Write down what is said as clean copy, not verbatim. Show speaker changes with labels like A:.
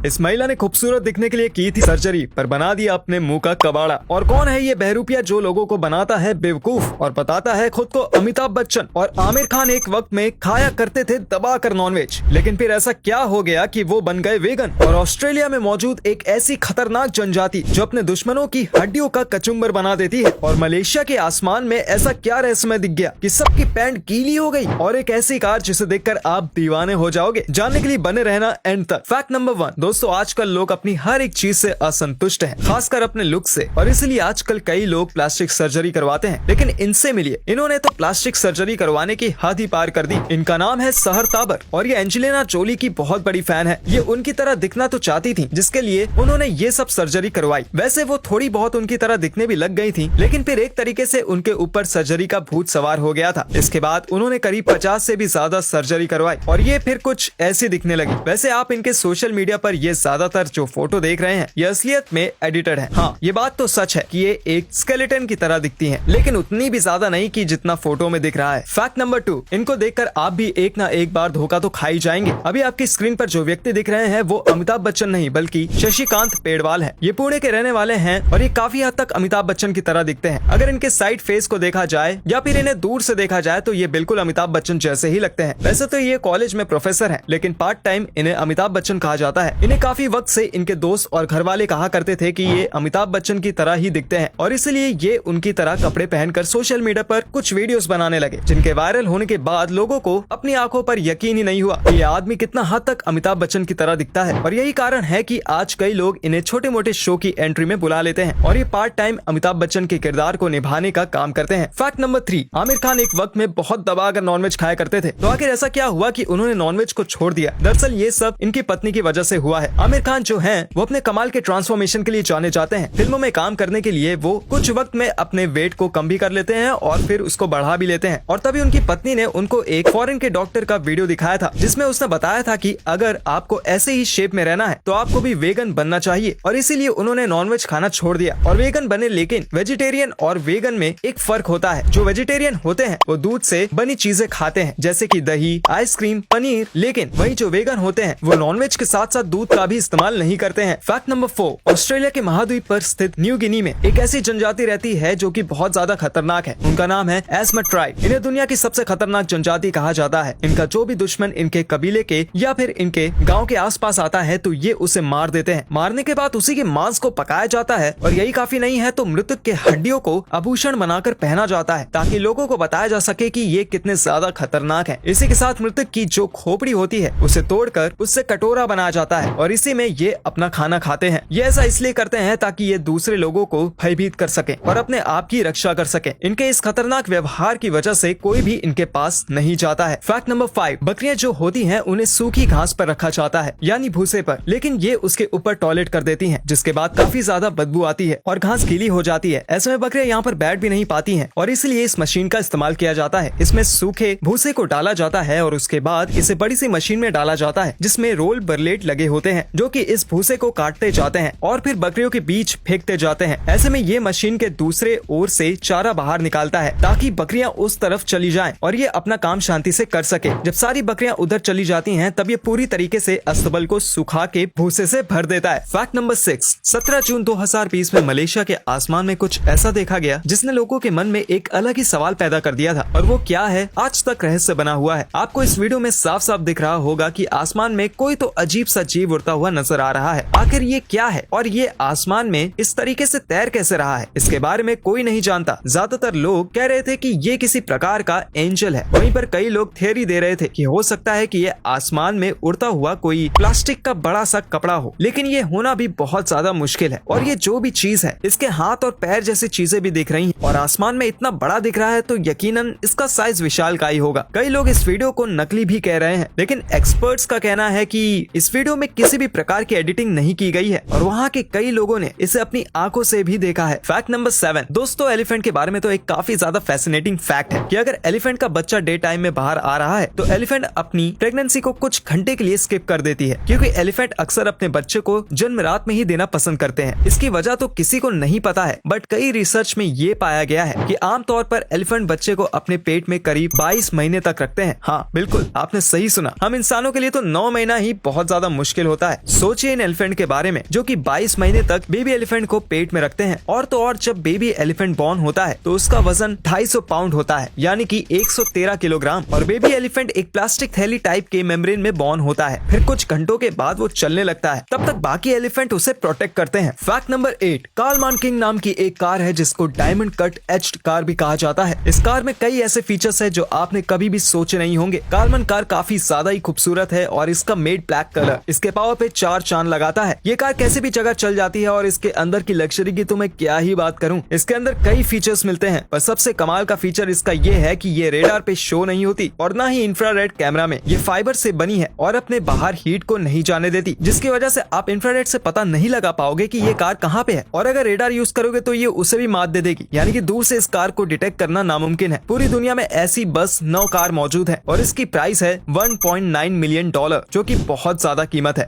A: इस महिला ने खूबसूरत दिखने के लिए की थी सर्जरी, पर बना दिया अपने मुंह का कबाड़ा। और कौन है ये बहरूपिया जो लोगों को बनाता है बेवकूफ और बताता है खुद को अमिताभ बच्चन और आमिर खान एक वक्त में खाया करते थे दबाकर नॉनवेज, लेकिन फिर ऐसा क्या हो गया कि वो बन गए वेगन। और ऑस्ट्रेलिया में मौजूद एक ऐसी खतरनाक जनजाति जो अपने दुश्मनों की हड्डियों का कचुम्बर बना देती है। और मलेशिया के आसमान में ऐसा क्या रहस्यमय दिख गया कि सबकी पैंट गीली हो गई। और एक ऐसी कार जिसे देखकर आप दीवाने हो जाओगे। जानने के लिए बने रहना एंड तक। फैक्ट नंबर 1 दोस्तों, आजकल लोग अपनी हर एक चीज से असंतुष्ट हैं, खासकर अपने लुक से, और इसलिए आजकल कई लोग प्लास्टिक सर्जरी करवाते हैं। लेकिन इनसे मिलिए, इन्होंने तो प्लास्टिक सर्जरी करवाने की हद ही पार कर दी। इनका नाम है सहर ताबर और ये एंजेलिना जोली की बहुत बड़ी फैन है। ये उनकी तरह दिखना तो चाहती थी, जिसके लिए उन्होंने ये सब सर्जरी करवाई। वैसे वो थोड़ी बहुत उनकी तरह दिखने भी लग गई थी, लेकिन फिर एक तरीके से उनके ऊपर सर्जरी का भूत सवार हो गया था। इसके बाद उन्होंने करीब 50 से भी ज्यादा सर्जरी करवाई और ये फिर कुछ ऐसी दिखने लगी। वैसे आप इनके सोशल मीडिया पर ये ज्यादातर जो फोटो देख रहे हैं ये असलियत में एडिटेड है। हाँ, ये बात तो सच है कि ये एक स्केलेटन की तरह दिखती हैं, लेकिन उतनी भी ज्यादा नहीं कि जितना फोटो में दिख रहा है। फैक्ट नंबर 2, इनको देखकर आप भी एक ना एक बार धोखा तो खा ही जाएंगे। अभी आपकी स्क्रीन पर जो व्यक्ति दिख रहे हैं वो अमिताभ बच्चन नहीं बल्कि शशिकांत पेड़वाल है। ये पुणे के रहने वाले हैं और ये काफी हद तक अमिताभ बच्चन की तरह दिखते हैं। अगर इनके साइड फेस को देखा जाए या फिर इन्हें दूर से देखा जाए तो ये बिल्कुल अमिताभ बच्चन जैसे ही लगते हैं। वैसे तो ये कॉलेज में प्रोफेसर हैं, लेकिन पार्ट टाइम इन्हें अमिताभ बच्चन कहा जाता है। इन्हें काफी वक्त से इनके दोस्त और घर वाले कहा करते थे कि ये अमिताभ बच्चन की तरह ही दिखते हैं और इसलिए ये उनकी तरह कपड़े पहनकर सोशल मीडिया पर कुछ वीडियोस बनाने लगे, जिनके वायरल होने के बाद लोगों को अपनी आंखों पर यकीन ही नहीं हुआ कि ये आदमी कितना हद तक अमिताभ बच्चन की तरह दिखता है। और यही कारण है कि आज कई लोग इन्हें छोटे मोटे शो की एंट्री में बुला लेते हैं और ये पार्ट टाइम अमिताभ बच्चन के किरदार को निभाने का काम करते हैं। फैक्ट नंबर 3, आमिर खान एक वक्त में बहुत दबाकर नॉनवेज खाया करते थे, तो आखिर ऐसा क्या हुआ कि उन्होंने नॉनवेज को छोड़ दिया? दरअसल ये सब इनकी पत्नी की वजह से हुआ है। आमिर खान जो हैं वो अपने कमाल के ट्रांसफॉर्मेशन के लिए जाने जाते हैं। फिल्मों में काम करने के लिए वो कुछ वक्त में अपने वेट को कम भी कर लेते हैं और फिर उसको बढ़ा भी लेते हैं। और तभी उनकी पत्नी ने उनको एक फॉरेन के डॉक्टर का वीडियो दिखाया था, जिसमें उसने बताया था कि अगर आपको ऐसे ही शेप में रहना है तो आपको भी वेगन बनना चाहिए। और इसीलिए उन्होंने नॉनवेज खाना छोड़ दिया और वेगन बने। लेकिन वेजिटेरियन और वेगन में एक फर्क होता है। जो वेजिटेरियन होते हैं वो दूध से बनी चीजें खाते हैं, जैसे कि दही, आइसक्रीम, पनीर, लेकिन वही जो वेगन होते हैं वो नॉनवेज के साथ साथ दूध का भी इस्तेमाल नहीं करते हैं। फैक्ट नंबर 4, ऑस्ट्रेलिया के महाद्वीप पर स्थित न्यू गिनी में एक ऐसी जनजाति रहती है जो कि बहुत ज्यादा खतरनाक है। उनका नाम है एस्मट ट्राइब। इन्हें दुनिया की सबसे खतरनाक जनजाति कहा जाता है। इनका जो भी दुश्मन इनके कबीले के या फिर इनके गाँव के आसपास आता है तो ये उसे मार देते हैं। मारने के बाद उसी के मांस को पकाया जाता है और यही काफी नहीं है तो मृतक के हड्डियों को आभूषण बनाकर पहना जाता है, ताकि लोगों को बताया जा सके कि ये कितने ज्यादा खतरनाक है। इसी के साथ मृतक की जो खोपड़ी होती है उसे तोड़कर उससे कटोरा बनाया जाता है और इसी में ये अपना खाना खाते हैं। ये ऐसा इसलिए करते हैं ताकि ये दूसरे लोगों को भयभीत कर सके और अपने आप की रक्षा कर सके। इनके इस खतरनाक व्यवहार की वजह से कोई भी इनके पास नहीं जाता है। फैक्ट नंबर 5, बकरियां जो होती हैं उन्हें सूखी घास पर रखा जाता है, यानी भूसे पर, लेकिन ये उसके ऊपर टॉयलेट कर देती हैं, जिसके बाद काफी ज्यादा बदबू आती है और घास गीली हो जाती है। ऐसे में बकरियां यहाँ पर बैठ भी नहीं पाती हैं और इसलिए इस मशीन का इस्तेमाल किया जाता है। इसमें सूखे भूसे को डाला जाता है और उसके बाद इसे बड़ी सी मशीन में डाला जाता है, जिसमें रोल बरलेट लगे होते हैं जो कि इस भूसे को काटते जाते हैं और फिर बकरियों के बीच फेंकते जाते हैं। ऐसे में ये मशीन के दूसरे ओर से चारा बाहर निकालता है ताकि बकरियां उस तरफ चली जाएं और ये अपना काम शांति से कर सके। जब सारी बकरियां उधर चली जाती हैं तब ये पूरी तरीके से अस्तबल को सुखा के भूसे से भर देता है। फैक्ट नंबर 6, 17 जून 2020 में मलेशिया के आसमान में कुछ ऐसा देखा गया जिसने लोगों के मन में एक अलग ही सवाल पैदा कर दिया था, और वो क्या है आज तक रहस्य बना हुआ है। आपको इस वीडियो में साफ साफ दिख रहा होगा कि आसमान में कोई तो अजीब सा जीव उड़ता हुआ नजर आ रहा है। आखिर ये क्या है और ये आसमान में इस तरीके से तैर कैसे रहा है, इसके बारे में कोई नहीं जानता। ज्यादातर लोग कह रहे थे कि ये किसी प्रकार का एंजल है, वहीं पर कई लोग थियरी दे रहे थे कि हो सकता है कि ये आसमान में उड़ता हुआ कोई प्लास्टिक का बड़ा सा कपड़ा हो, लेकिन ये होना भी बहुत ज्यादा मुश्किल है। और ये जो भी चीज है इसके हाथ और पैर जैसी चीजें भी दिख रही हैं और आसमान में इतना बड़ा दिख रहा है तो यकीनन इसका साइज विशाल का ही होगा। कई लोग इस वीडियो को नकली भी कह रहे हैं, लेकिन एक्सपर्ट्स का कहना है कि इस वीडियो में किसी भी प्रकार की एडिटिंग नहीं की गई है और वहाँ के कई लोगों ने इसे अपनी आंखों से भी देखा है। फैक्ट नंबर 7, दोस्तों एलिफेंट के बारे में तो एक काफी ज्यादा फैसिनेटिंग फैक्ट है कि अगर एलिफेंट का बच्चा डे टाइम में बाहर आ रहा है तो एलिफेंट अपनी प्रेगनेंसी को कुछ घंटे के लिए स्किप कर देती है, क्योंकि एलिफेंट अक्सर अपने बच्चे को जन्म रात में ही देना पसंद करते हैं। इसकी वजह तो किसी को नहीं पता है, बट कई रिसर्च में ये पाया गया है कि आमतौर पर एलिफेंट बच्चे को अपने पेट में करीब 22 महीने तक रखते हैं। हाँ बिल्कुल, आपने सही सुना। हम इंसानों के लिए तो 9 महीना ही बहुत ज्यादा मुश्किल होता है। सोचिए इन एलिफेंट के बारे में जो कि 22 महीने तक बेबी एलिफेंट को पेट में रखते हैं और तो और जब बेबी एलिफेंट बॉर्न होता है तो उसका वजन 250 पाउंड होता है, यानी कि 113 किलोग्राम। और बेबी एलिफेंट एक प्लास्टिक थैली टाइप के मेम्ब्रेन में बॉर्न होता है। फिर कुछ घंटों के बाद वो चलने लगता है, तब तक बाकी एलिफेंट उसे प्रोटेक्ट करते हैं। फैक्ट नंबर 8, कार्लमान किंग नाम की एक कार है जिसको डायमंड कट एज्ड कार भी कहा जाता है। इस कार में कई ऐसे फीचर्स है जो आपने कभी भी सोचे नहीं होंगे। कार्लमान कार काफी ज्यादा ही खूबसूरत है और इसका मेड ब्लैक कलर इसके पावर पे 4 चांद लगाता है। ये कार कैसे भी जगह चल जाती है और इसके अंदर की लग्जरी की तो मैं क्या ही बात करूं। इसके अंदर कई फीचर्स मिलते हैं, पर सबसे कमाल का फीचर इसका ये है कि ये रेडार पे शो नहीं होती और ना ही इंफ्रारेड कैमरा में। ये फाइबर से बनी है और अपने बाहर हीट को नहीं जाने देती, जिसकी वजह से आप इंफ्रारेड से पता नहीं लगा पाओगे कि ये कार कहाँ पे है। और अगर रेडार यूज करोगे तो ये उसे भी मात दे देगी, यानी कि दूर से इस कार को डिटेक्ट करना नामुमकिन है। पूरी दुनिया में ऐसी बस 9 कार मौजूद है और इसकी प्राइस है $1.9 मिलियन, जो कि बहुत ज्यादा कीमत है।